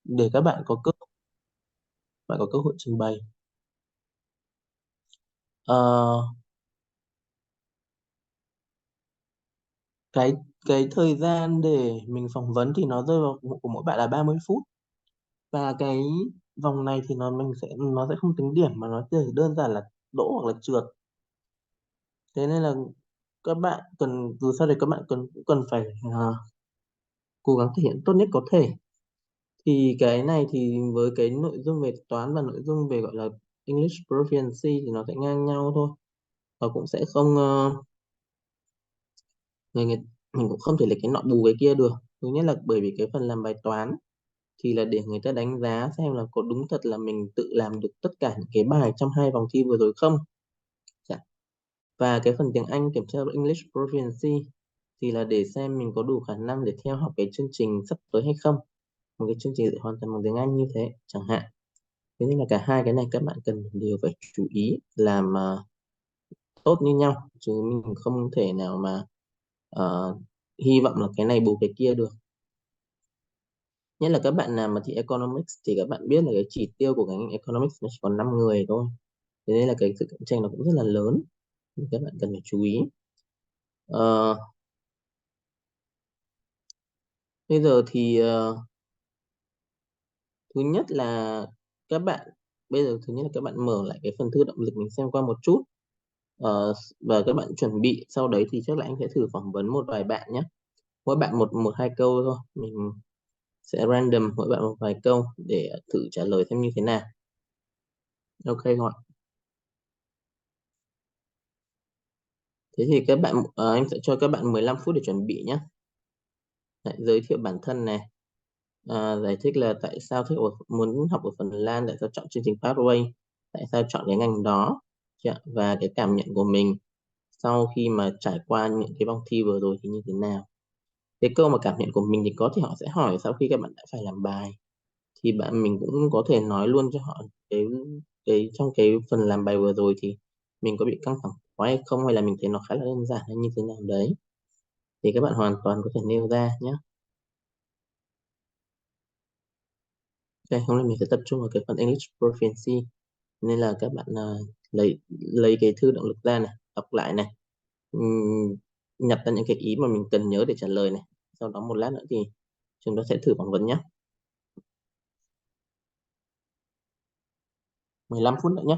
để các bạn có cơ hội trình bày. Ờ, cái cái thời gian để mình phỏng vấn thì nó rơi vào của mỗi bạn là 30 phút, và cái vòng này thì nó sẽ không tính điểm mà nó chỉ đơn giản là đỗ hoặc là trượt. Thế nên là các bạn cần, dù sao thì các bạn cũng cần phải cố gắng thể hiện tốt nhất có thể. Thì cái này thì với cái nội dung về toán và nội dung về gọi là English proficiency thì nó sẽ ngang nhau thôi, và cũng sẽ không người, người mình cũng không thể lấy cái nọ bù cái kia được. Thứ nhất là bởi vì cái phần làm bài toán thì là để người ta đánh giá xem là có đúng thật là mình tự làm được tất cả những cái bài trong 2 vòng thi vừa rồi không. Dạ. Và cái phần tiếng Anh kiểm tra English proficiency thì là để xem mình có đủ khả năng để theo học cái chương trình sắp tới hay không, một cái chương trình dạy hoàn toàn bằng tiếng Anh như thế chẳng hạn. Thế nên là cả hai cái này các bạn cần đều phải chú ý làm tốt như nhau, chứ mình không thể nào mà ờ, hy vọng là cái này bù cái kia được. Nhất là các bạn nào mà thi economics thì các bạn biết là cái chỉ tiêu của ngành economics nó chỉ còn 5 người thôi. Thế nên là cái sự cạnh tranh nó cũng rất là lớn. Thì các bạn cần phải chú ý. Ờ, bây giờ thì thứ nhất là các bạn bây giờ thứ nhất là các bạn mở lại cái phần thư động lực mình xem qua một chút. Và các bạn chuẩn bị, sau đấy thì chắc là anh sẽ thử phỏng vấn một vài bạn nhé. Mỗi bạn một một hai câu thôi, mình sẽ random mỗi bạn một vài câu để thử trả lời xem như thế nào. Ok không ạ? Thế thì các bạn anh sẽ cho các bạn 15 phút để chuẩn bị nhé. Lại giới thiệu bản thân này, giải thích là tại sao muốn học ở Phần Lan, tại sao chọn chương trình Pathway, tại sao chọn cái ngành đó, dạ, và cái cảm nhận của mình sau khi mà trải qua những cái vòng thi vừa rồi thì như thế nào. Cái câu mà cảm nhận của mình thì có thể họ sẽ hỏi sau khi các bạn đã phải làm bài, thì mình cũng có thể nói luôn cho họ cái trong cái phần làm bài vừa rồi thì mình có bị căng thẳng quá hay không, hay là mình thấy nó khá là đơn giản hay như thế nào đấy, thì các bạn hoàn toàn có thể nêu ra nhé. Ok, hôm nay mình sẽ tập trung vào cái phần English proficiency, nên là các bạn lấy cái thư động lực ra này, đọc lại này, Ừm, nhập ra những cái ý mà mình cần nhớ để trả lời này. Sau đó một lát nữa thì chúng ta sẽ thử phỏng vấn nhé. 15 phút nữa nhé.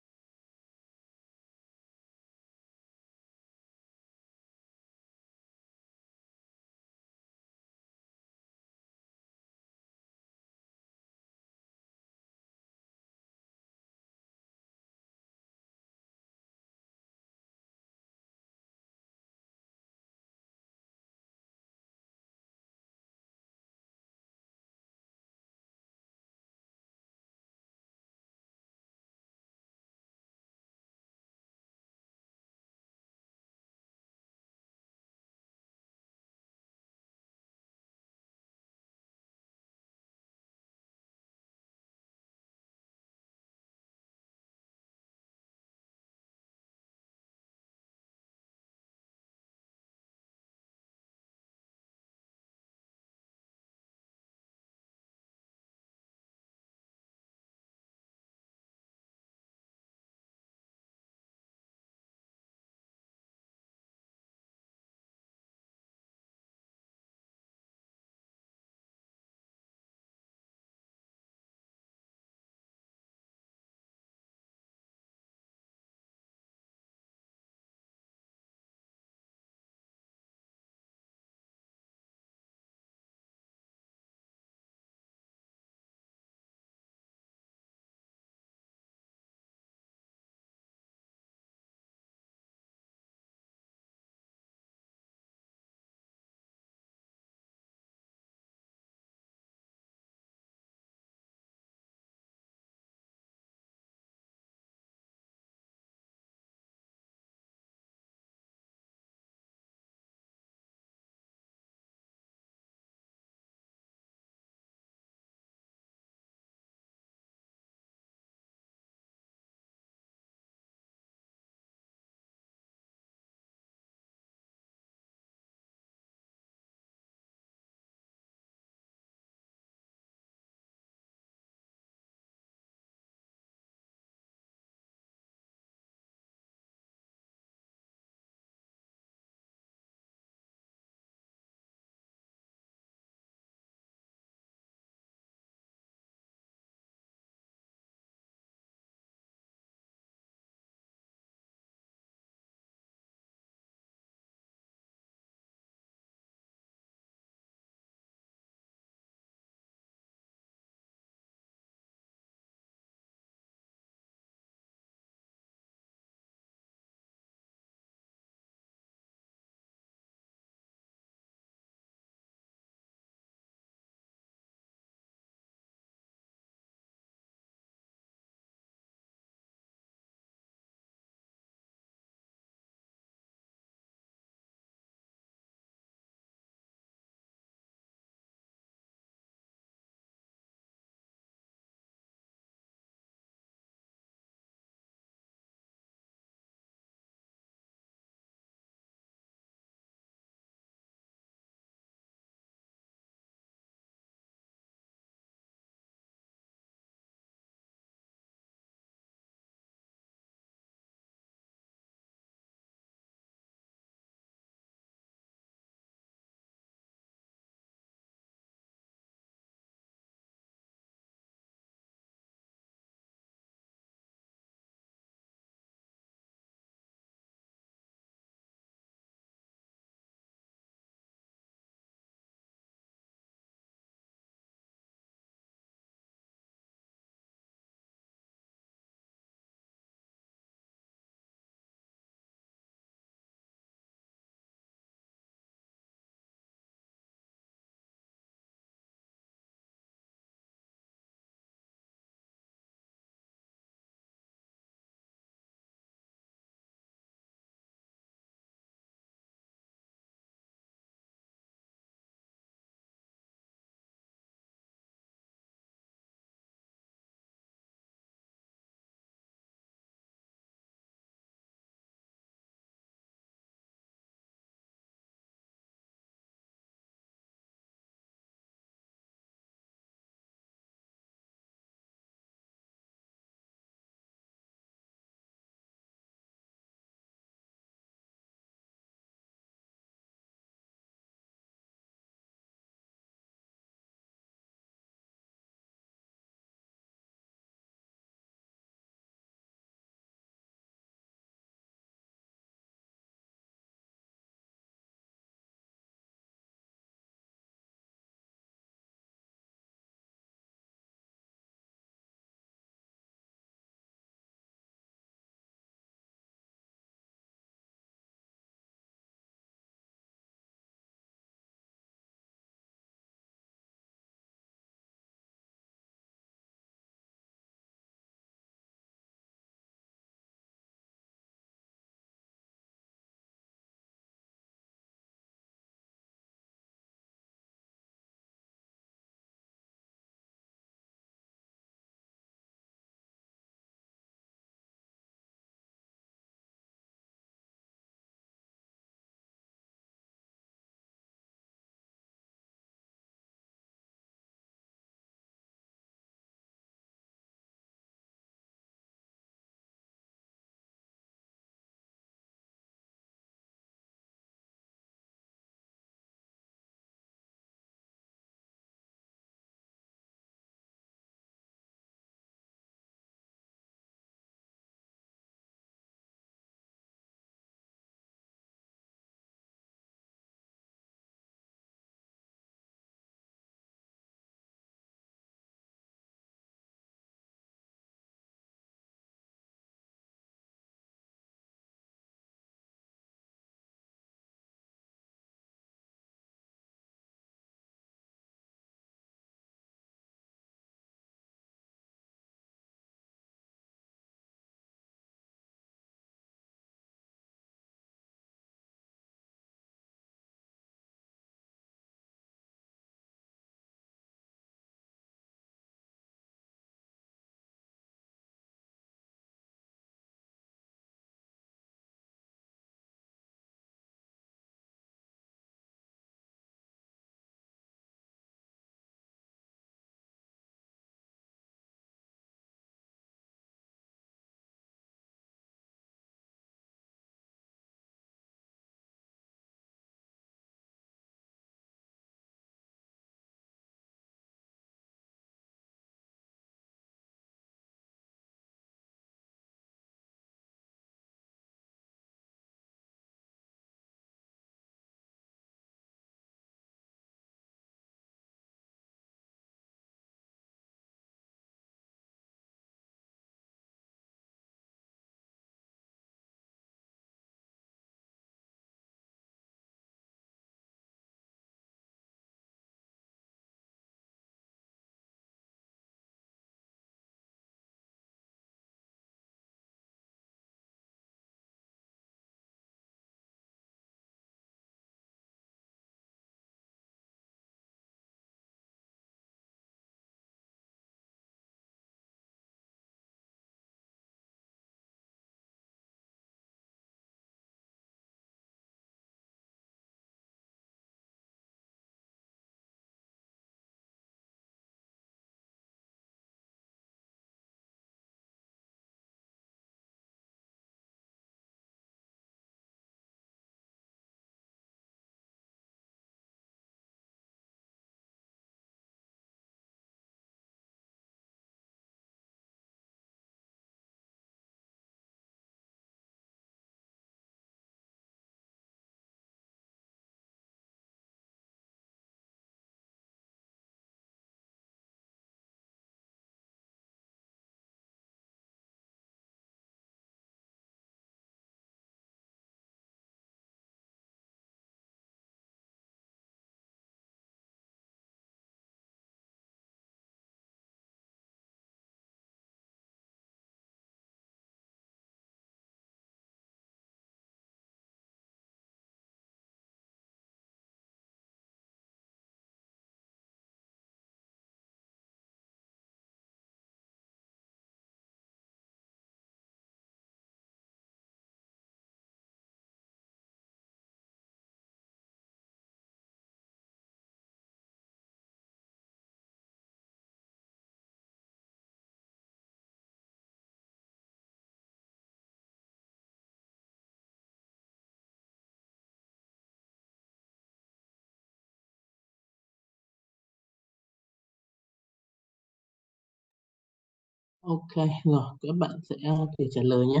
Ok, rồi các bạn sẽ thử trả lời nhé.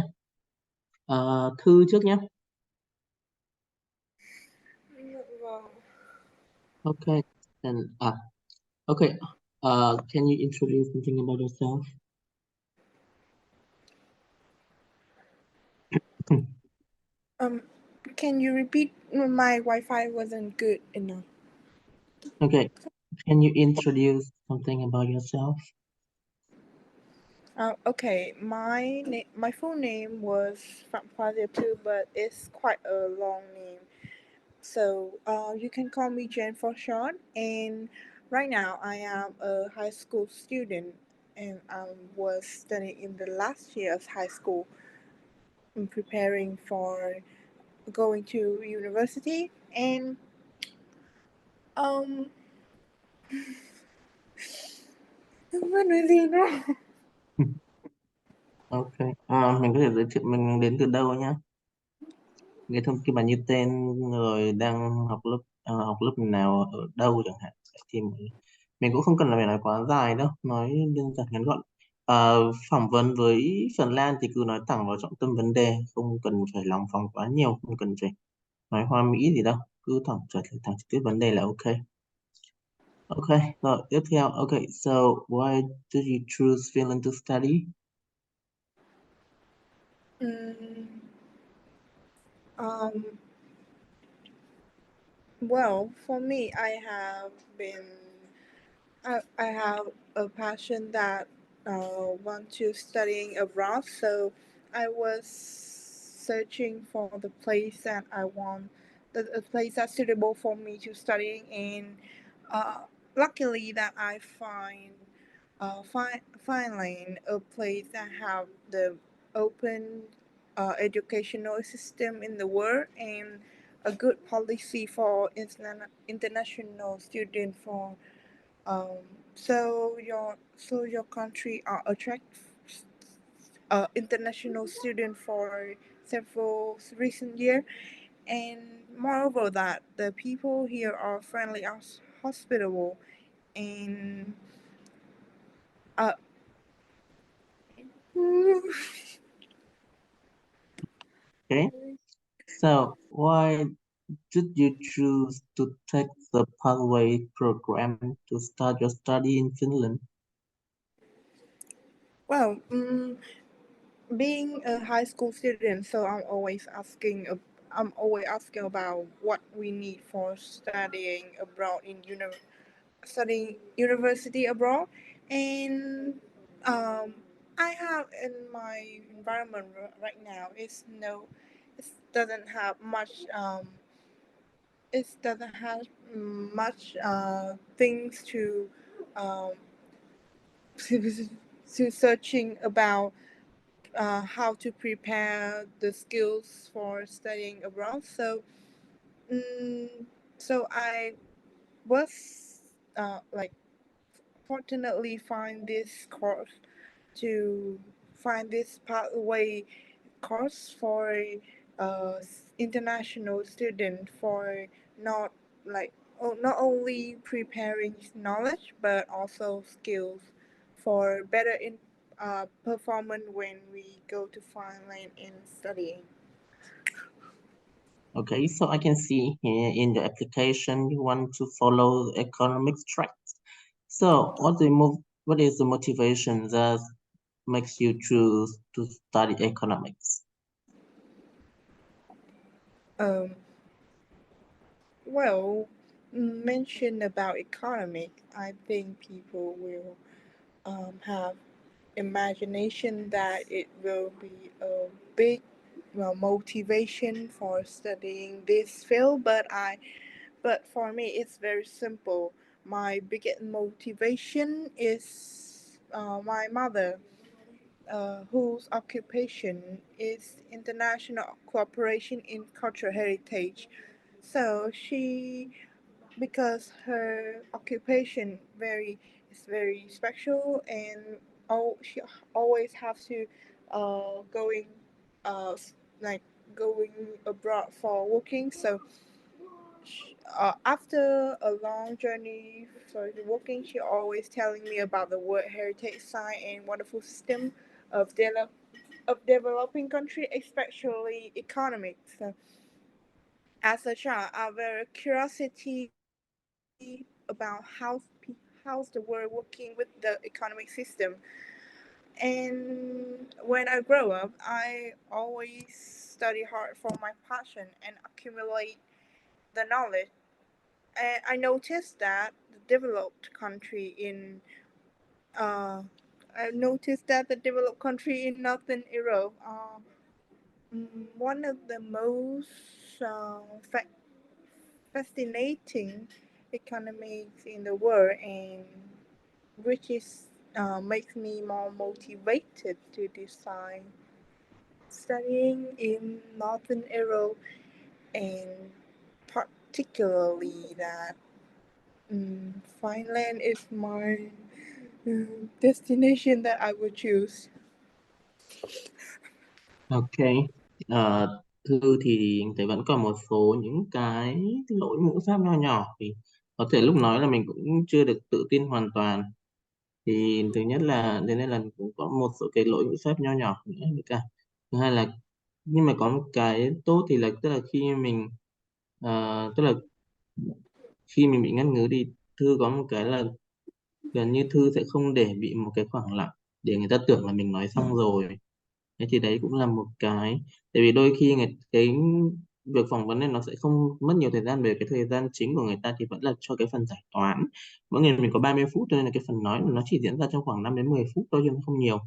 Thư trước nhé. Vâng. Okay, and okay. Can you introduce something about yourself? Um, can you repeat? My Wi-Fi wasn't good enough. Okay, can you introduce something about yourself? Okay, my full name was Father too, but it's quite a long name. So you can call me Jen for short. And right now I am a high school student, and I was studying in the last year of high school. I'm preparing for going to university, and um, I don't really know. Okay, mình có thể giới thiệu mình đến từ đâu nhé. Cái thông tin bạn như tên rồi đang học lớp nào ở đâu chẳng hạn. Thì mình cũng không cần là phải nói quá dài đâu, nói đơn giản ngắn gọn. Phỏng vấn với Phần Lan thì cứ nói thẳng vào trọng tâm vấn đề, không cần phải lòng vòng quá nhiều, không cần phải nói hoa mỹ gì đâu, cứ trả lời thẳng trực tiếp vấn đề là ok. Okay, rồi tiếp theo. Okay, so why did you choose Finland to study? Mm, um, well, for me, I have a passion that want to studying abroad. So I was searching for the place that I want, the place that's suitable for me to studying, and luckily that I finally a place that have the open educational system in the world and a good policy for international student for um, so your country attract international student for several recent year, and moreover that the people here are friendly as hospitable and uh, Okay, so why did you choose to take the pathway program to start your study in Finland? well, being a high school student, so I'm always asking about what we need for studying abroad studying university abroad, and um, I have in my environment right now is no, it doesn't have much it doesn't have much things um, to searching about how to prepare the skills for studying abroad. Mm, so I was like fortunately find this course to find this pathway course for international student for not like not only preparing knowledge but also skills for better performance when we go to Finland in studying. Okay, so I can see here in the application you want to follow the economics track. So what is the motivation that makes you choose to study economics? Um, well, mention about economic, I think people will have imagination that it will be a big motivation for studying this field, but for me it's very simple. My biggest motivation is my mother, whose occupation is international cooperation in cultural heritage. So she, because her occupation is very special, and she always have to going uh, like going abroad for working. So After a long journey for working, she always telling me about the World Heritage Site and wonderful system of developing country, especially economics. So, as a child, I very curiosity about how's the world working with the economic system. And when I grow up, I always study hard for my passion and accumulate the knowledge. And I noticed that the developed country in uh, I noticed that the developed country in Northern Europe are one of the most fascinating economies in the world, and which is makes me more motivated to decide studying in Northern Europe, and particularly that Finland is my destination that I would choose. Ok, Thư thì thấy vẫn còn một số những cái lỗi ngữ pháp nho nhỏ thì có thể lúc nói là mình cũng chưa được tự tin hoàn toàn. Thì thứ nhất là thế nên là cũng có một số cái lỗi ngữ pháp nho nhỏ nữa với cả thứ hai là nhưng mà có một cái tốt thì là tức là tức là khi mình bị ngắt ngứ thì Thư có một cái là gần như Thư sẽ không để bị một cái khoảng lặng để người ta tưởng là mình nói xong rồi. Thế thì đấy cũng là một cái, tại vì đôi khi cái việc phỏng vấn này nó sẽ không mất nhiều thời gian, bởi cái thời gian chính của người ta thì vẫn là cho cái phần giải toán. Mỗi ngày mình có 30 phút cho nên là cái phần nói nó chỉ diễn ra trong khoảng 5 đến 10 phút thôi chứ nó không nhiều.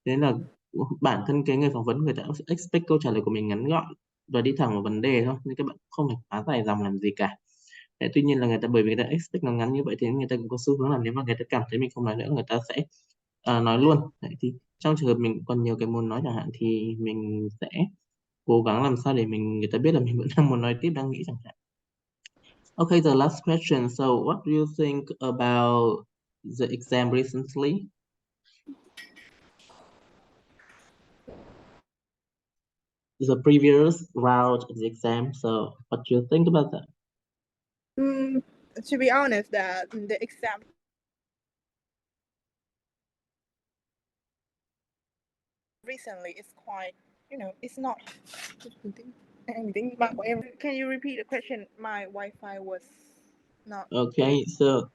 Thế nên là bản thân cái người phỏng vấn người ta cũng sẽ expect câu trả lời của mình ngắn gọn và đi thẳng vào vấn đề thôi, nên các bạn không phải quá dài dòng làm gì cả. Thế tuy nhiên là người ta bởi vì người ta expect nó ngắn như vậy thì người ta cũng có xu hướng là nếu mà người ta cảm thấy mình không nói nữa người ta sẽ nói luôn. Đấy, thì trong trường hợp mình còn nhiều cái muốn nói chẳng hạn thì mình sẽ cố gắng làm sao để người ta biết là mình vẫn đang muốn nói tiếp, đang nghĩ chẳng hạn. Okay, the last question. So, what do you think about the exam recently? The previous round of the exam. So, what do you think about that? Mm, to be honest, that the exam recently is quite, it's not anything. But whatever. Can you repeat the question? My Wi-Fi was not good. Okay, so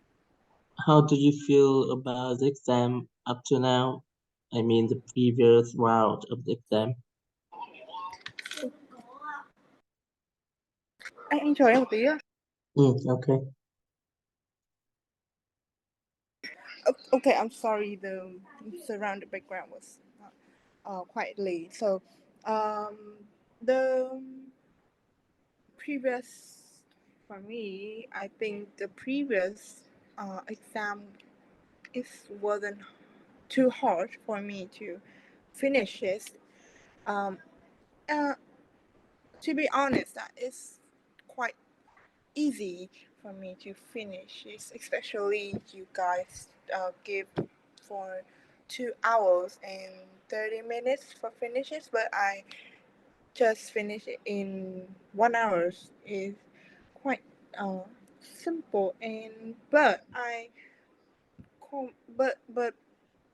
how do you feel about the exam up to now? I mean, the previous round of the exam. Anh chờ em một tí ạ. Okay. Okay, I'm sorry. The surrounded background was quite late. So, the previous, for me, I think the previous exam wasn't too hard for me to finish it. Um, uh, to be honest, that is quite easy for me to finish it, especially you guys give for 2 hours and 30 minutes for finishes, but I just finished it in 1 hour. Is quite simple, and but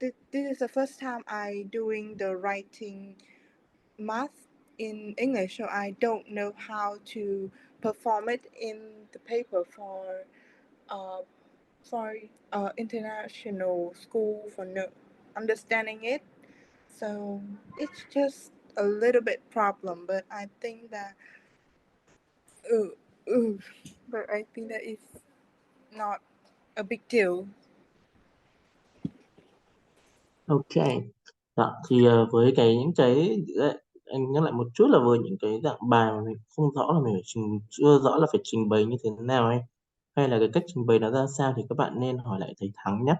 this is the first time I doing the writing math in English, so I don't know how to perform it in the paper uh, for international school for no understanding it. So it's just a little bit problem, but I think that uh, uh, but I think that it's not a big deal. Ok, thì với những cái anh nhắc lại một chút là với những cái dạng bài mà mình không rõ là mình chưa rõ là phải trình bày như thế nào ấy, hay là cái cách trình bày nó ra sao thì các bạn nên hỏi lại thầy Thắng nhé,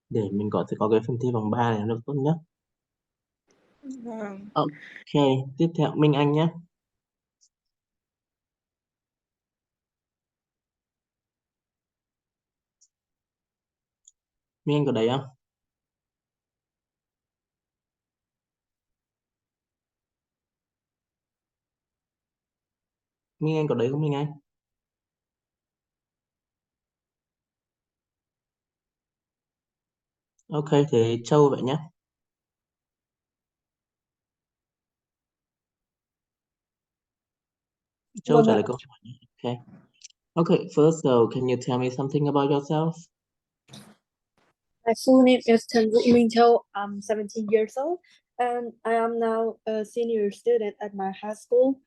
để mình có thể có cái phần thi vòng 3 này nó được tốt nhất. Vâng. Ok, tiếp theo Minh Anh nhé. Minh Anh có đấy không? Minh Anh có đấy không Minh Anh? Ok, thế Châu vậy nhé. Châu Vâng trả ạ. lời câu hỏi nhé. Ok. Okay, first, so can you tell me something about yourself? My full name is Trần Vũ Minh Châu. I'm 17 years old, and I am now a senior student at my high school.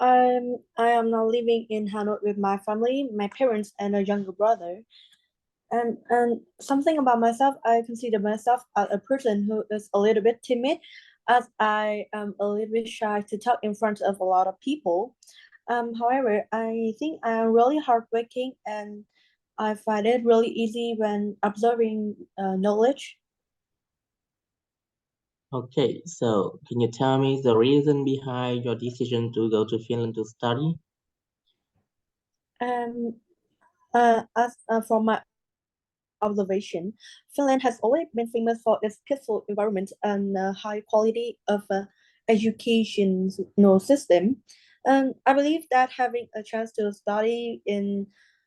I am now living in Hanoi with my family, my parents, and a younger brother. And something about myself, I consider myself as a person who is a little bit timid, as I am a little bit shy to talk in front of a lot of people. However, I think I'm really hardworking, and I find it really easy when observing knowledge. Okay, so can you tell me the reason behind your decision to go to Finland to study? Um, as from my observation, Finland has always been famous for its peaceful environment and high quality of education system. And I believe that having a chance to study in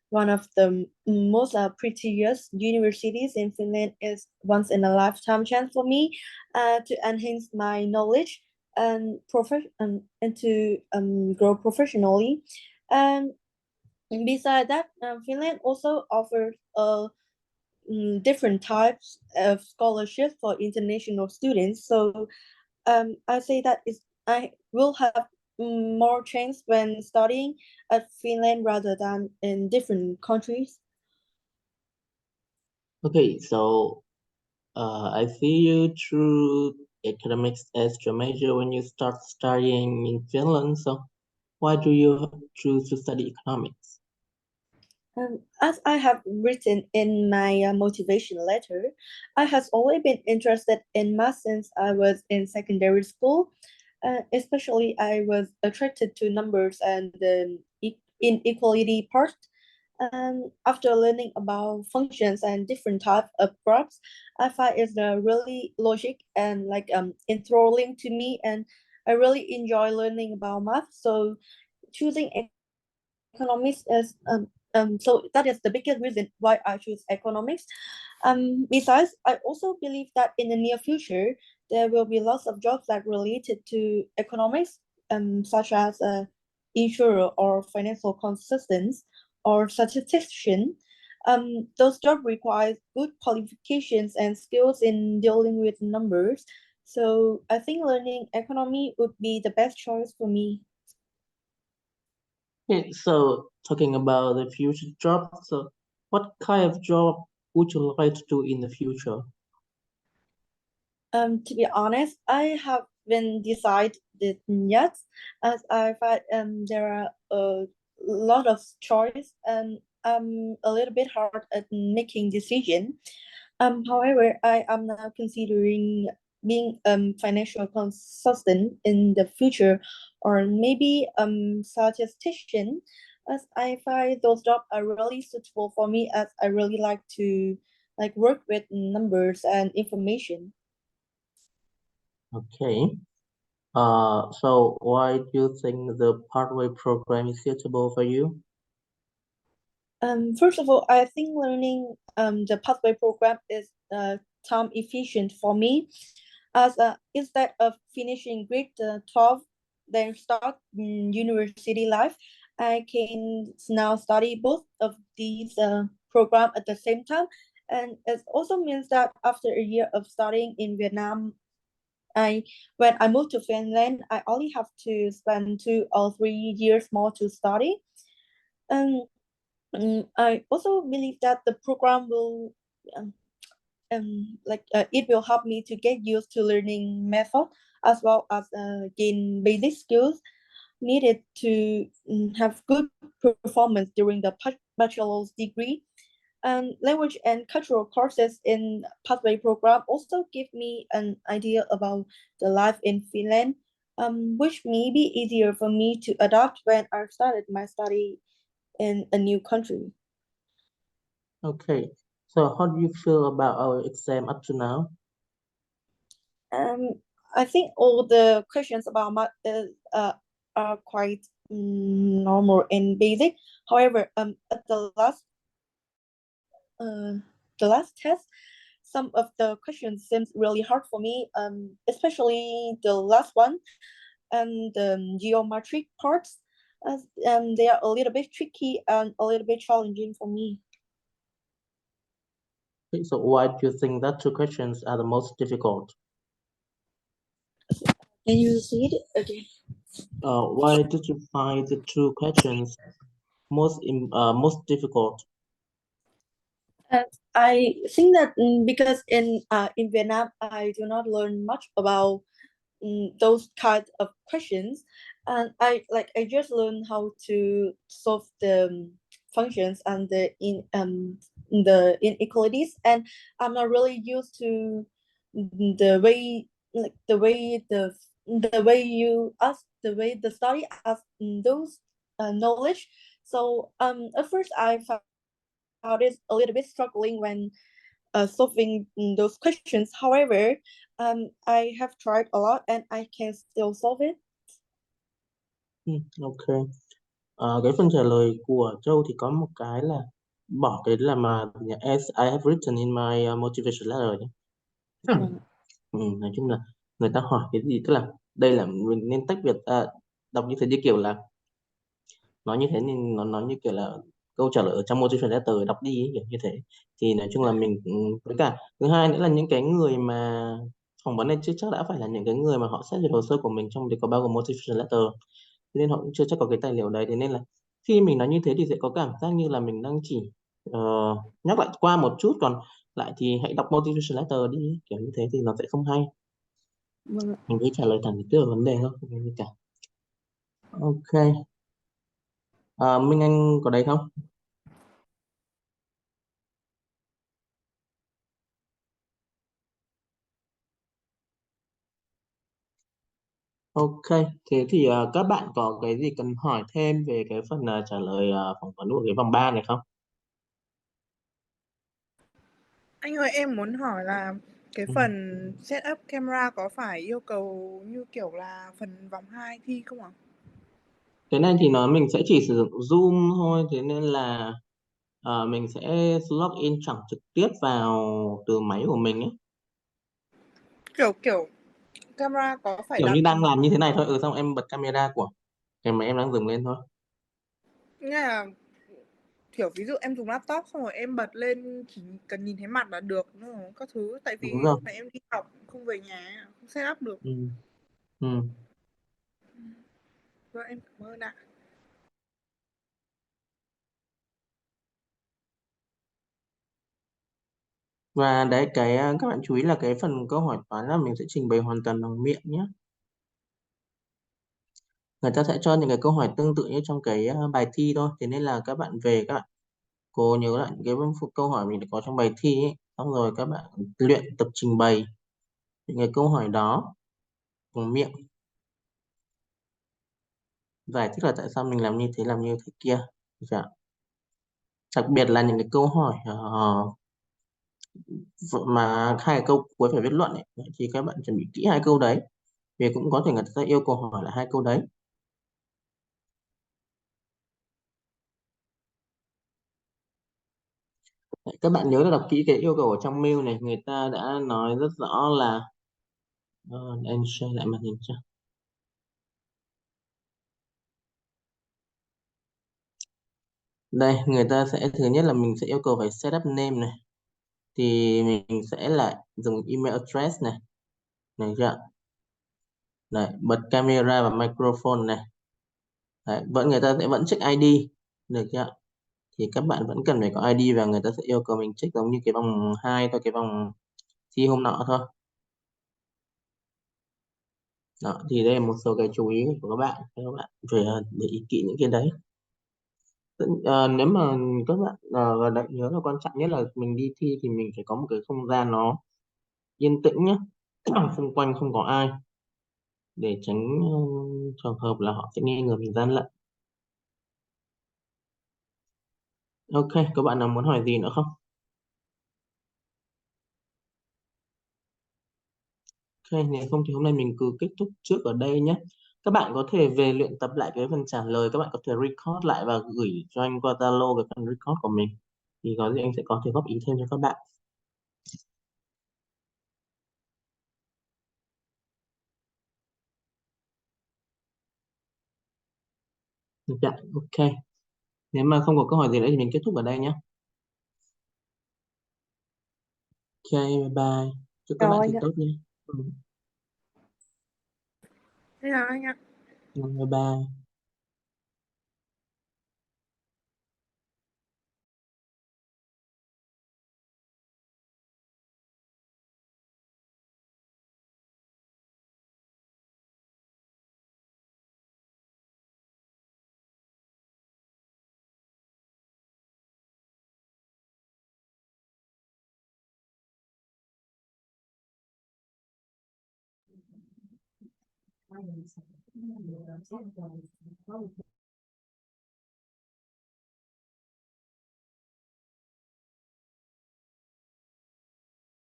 one of the most prestigious universities in Finland is once in a lifetime chance for me to enhance my knowledge and and to grow professionally. And besides that, Finland also offers different types of scholarships for international students. So I say that I will have more chance when studying at Finland rather than in different countries. Okay, so I see you through economics as your major when you start studying in Finland. So why do you choose to study economics? As I have written in my motivation letter, I has always been interested in math since I was in secondary school. Especially, I was attracted to numbers and the inequality part. After learning about functions and different types of graphs, I find it's really logic and like enthralling to me, and I really enjoy learning about math. So choosing economics is so that is the biggest reason why I choose economics. Besides, I also believe that in the near future there will be lots of jobs that related to economics, such as insurer or financial consultants or statistician. Those jobs require good qualifications and skills in dealing with numbers. So I think learning economy would be the best choice for me. Okay, so talking about the future job, so what kind of job would you like to do in the future? To be honest, I haven't decided yet, as I find there are a lot of choice, and I'm a little bit hard at making decision. However, I am now considering being financial consultant in the future, or maybe statistician, as I find those jobs are really suitable for me, as I really like to like work with numbers and information. Okay. So why do you think the pathway program is suitable for you? First of all, I think learning the pathway program is time efficient for me, as instead of finishing grade 12, then start university life, I can now study both of these program at the same time, and it also means that after a year of studying in Vietnam, I when I moved to Finland, I only have to spend 2 or 3 years more to study. Um, I also believe that the program will um, it will help me to get used to learning method as well as gain basic skills needed to have good performance during the bachelor's degree. And language and cultural courses in pathway program also give me an idea about the life in Finland, which may be easier for me to adapt when I started my study in a new country. Okay. So how do you feel about our exam up to now? Um, I think all the questions about math are quite normal and basic. However, at the last test, some some of the questions seems really hard for me, especially the last one and the geometric parts. They are a little bit tricky and a little bit challenging for me. Okay, so why do you think that two questions are the most difficult? Can you see it again? Why did you find the two questions most difficult? I think that because in Vietnam I do not learn much about those kind of questions, and I just learned how to solve the functions and the inequalities, and I'm not really used to the way like the way you ask the way the study ask those knowledge. So at first I found it a little bit struggling when solving those questions. However, I have tried a lot and I can still solve it. Ok. Cái phần trả lời của Châu thì có một cái là bỏ cái là mà as I have written in my motivation letter nhé. Nói chung là người ta hỏi cái gì, tức là đây là mình nên tách biệt đọc như thế, như kiểu là nói như thế nên nó nói như kiểu là câu trả lời ở trong motivation letter đọc đi ấy, kiểu như thế. Thì nói chung là mình với cả thứ hai nữa là những cái người mà phỏng vấn này chưa chắc đã phải là những cái người mà họ xét duyệt hồ sơ của mình trong đấy có bao gồm motivation letter, nên họ cũng chưa chắc có cái tài liệu đấy. Thế nên là khi mình nói như thế thì sẽ có cảm giác như là mình đang chỉ nhắc lại qua một chút, còn lại thì hãy đọc motivation letter đi, kiểu như thế thì nó sẽ không hay. Mình cứ trả lời thẳng trực tiếp vào vấn đề thôi, không có gì cả. Ok. Minh Anh có đấy không? Ok, thế thì các bạn có cái gì cần hỏi thêm về cái phần trả lời phỏng vấn của cái vòng 3 này không? Anh ơi, em muốn hỏi là cái Ừ. phần setup camera có phải yêu cầu như kiểu là phần vòng 2 thi không ạ? Cái này thì mình sẽ chỉ sử dụng Zoom thôi, thế nên là mình sẽ login chẳng trực tiếp vào từ máy của mình ấy. Kiểu camera có phải Kiểu đặt như đang làm như thế này thôi, xong em bật camera của cái máy em đang dùng lên thôi. nghĩa là kiểu ví dụ em dùng laptop xong rồi em bật lên chỉ cần nhìn thấy mặt là được đúng không? Các thứ tại Đúng vì rồi. lúc này em đi học không về nhà không setup được. Ừ. Ừ. Vâng, em cảm ơn ạ. Và đấy cái các bạn chú ý là cái phần câu hỏi toán là mình sẽ trình bày hoàn toàn bằng miệng nhé. Người ta sẽ cho những cái câu hỏi tương tự như trong cái bài thi thôi, thế nên là các bạn về các bạn cố nhớ lại những cái câu hỏi mình đã có trong bài thi ấy. Xong rồi các bạn luyện tập trình bày những cái câu hỏi đó bằng miệng, giải thích là tại sao mình làm như thế làm như thế kia. Dạ. Đặc biệt là những cái câu hỏi mà hai câu cuối phải viết luận ấy, thì các bạn chuẩn bị kỹ hai câu đấy, vì cũng có thể người ta sẽ yêu cầu hỏi là hai câu đấy. Đấy, các bạn nhớ là đọc kỹ cái yêu cầu ở trong mail này, người ta đã nói rất rõ là em share lại màn hình cho. Đây, người ta sẽ thứ nhất là mình sẽ yêu cầu phải setup name này, thì mình sẽ lại dùng email address này, được chưa? Đấy, bật camera và microphone này. Đấy, người ta sẽ vẫn check ID, được chưa? Thì các bạn vẫn cần phải có ID và người ta sẽ yêu cầu mình check giống như cái vòng 2 thôi, cái vòng thi hôm nọ thôi. Đó, thì đây là một số cái chú ý của các bạn phải để ý kỹ những cái đấy. Nếu mà các bạn đã nhớ là quan trọng nhất là mình đi thi thì mình phải có một cái không gian nó yên tĩnh nhé, xung quanh không có ai, để tránh trường hợp là họ sẽ nghi ngờ mình gian lận. Ok, các bạn nào muốn hỏi gì nữa không? Ok, nếu không thì hôm nay mình cứ kết thúc trước ở đây nhé. Các bạn có thể về luyện tập lại cái phần trả lời, các bạn có thể record lại và gửi cho anh qua Zalo cái phần record của mình. Thì có gì anh sẽ có thể góp ý thêm cho các bạn. Dạ, ok. Nếu mà không có câu hỏi gì nữa thì mình kết thúc ở đây nhé. Ok, bye bye. Chúc các Chào bạn anh thi ạ. tốt nhé. Ừ, Thế là anh ạ. bye bye.